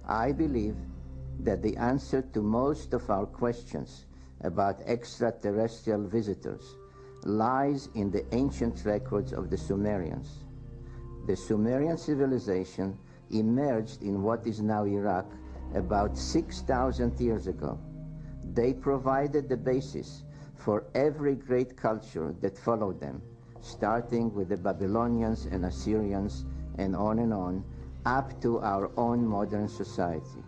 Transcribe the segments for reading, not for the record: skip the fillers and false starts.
I believe that the answer to most of our questions about extraterrestrial visitors lies in the ancient records of the Sumerians. The Sumerian civilization emerged in what is now Iraq about 6,000 years ago. They provided the basis for every great culture that followed them, starting with the Babylonians and Assyrians and on, up to our own modern society.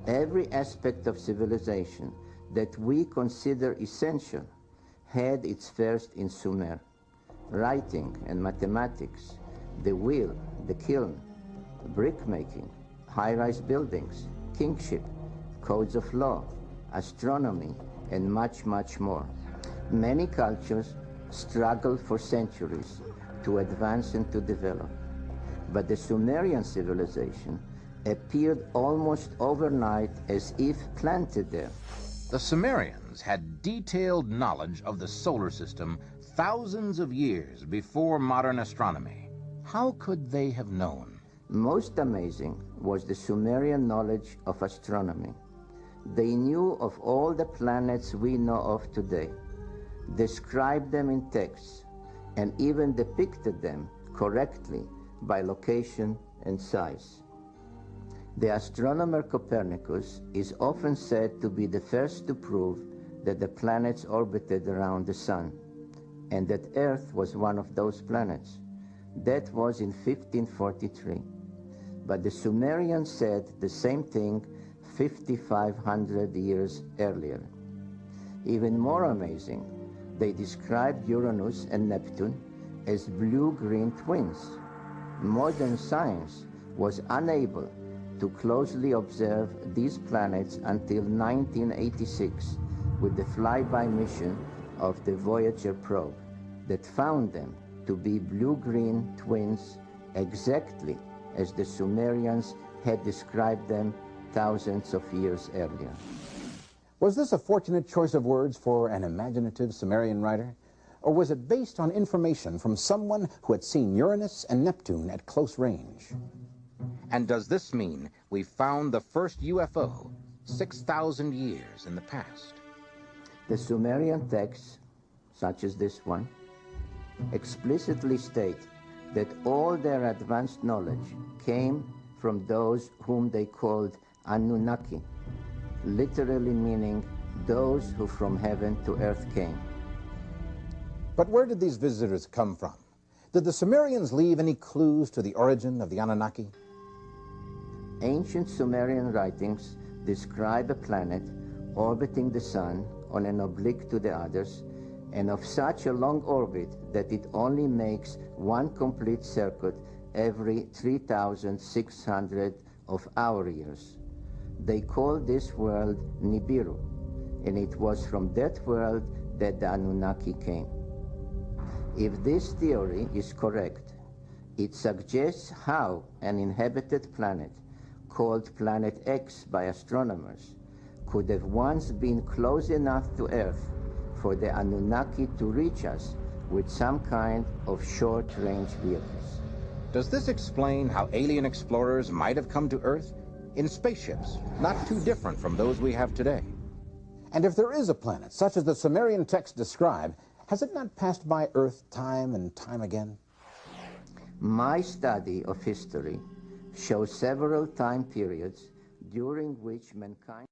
Every aspect of civilization that we consider essential had its first in Sumer. Writing and mathematics, the wheel, the kiln, brickmaking, high-rise buildings, kingship, codes of law, astronomy, and much, much more. Many cultures struggled for centuries to advance and to develop. But the Sumerian civilization appeared almost overnight as if planted there. The Sumerians had detailed knowledge of the solar system thousands of years before modern astronomy. How could they have known? Most amazing was the Sumerian knowledge of astronomy. They knew of all the planets we know of today, described them in texts, and even depicted them correctly by location and size. The astronomer Copernicus is often said to be the first to prove that the planets orbited around the sun, and that Earth was one of those planets. That was in 1543. But the Sumerians said the same thing 5,500 years earlier. Even more amazing, they described Uranus and Neptune as blue-green twins. Modern science was unable to closely observe these planets until 1986 with the flyby mission of the Voyager probe that found them to be blue-green twins exactly as the Sumerians had described them thousands of years earlier. Was this a fortunate choice of words for an imaginative Sumerian writer? Or was it based on information from someone who had seen Uranus and Neptune at close range? And does this mean we found the first UFO 6,000 years in the past? The Sumerian texts, such as this one, explicitly state that all their advanced knowledge came from those whom they called Anunnaki, literally meaning those who from heaven to earth came. But where did these visitors come from? Did the Sumerians leave any clues to the origin of the Anunnaki? Ancient Sumerian writings describe a planet orbiting the sun on an oblique to the others, and of such a long orbit that it only makes one complete circuit every 3,600 of our years. They call this world Nibiru, and it was from that world that the Anunnaki came. If this theory is correct, it suggests how an inhabited planet, called Planet X by astronomers, could have once been close enough to Earth for the Anunnaki to reach us with some kind of short-range vehicles. Does this explain how alien explorers might have come to Earth in spaceships not too different from those we have today? And if there is a planet such as the Sumerian texts describe, has it not passed by Earth time and time again? My study of history shows several time periods during which mankind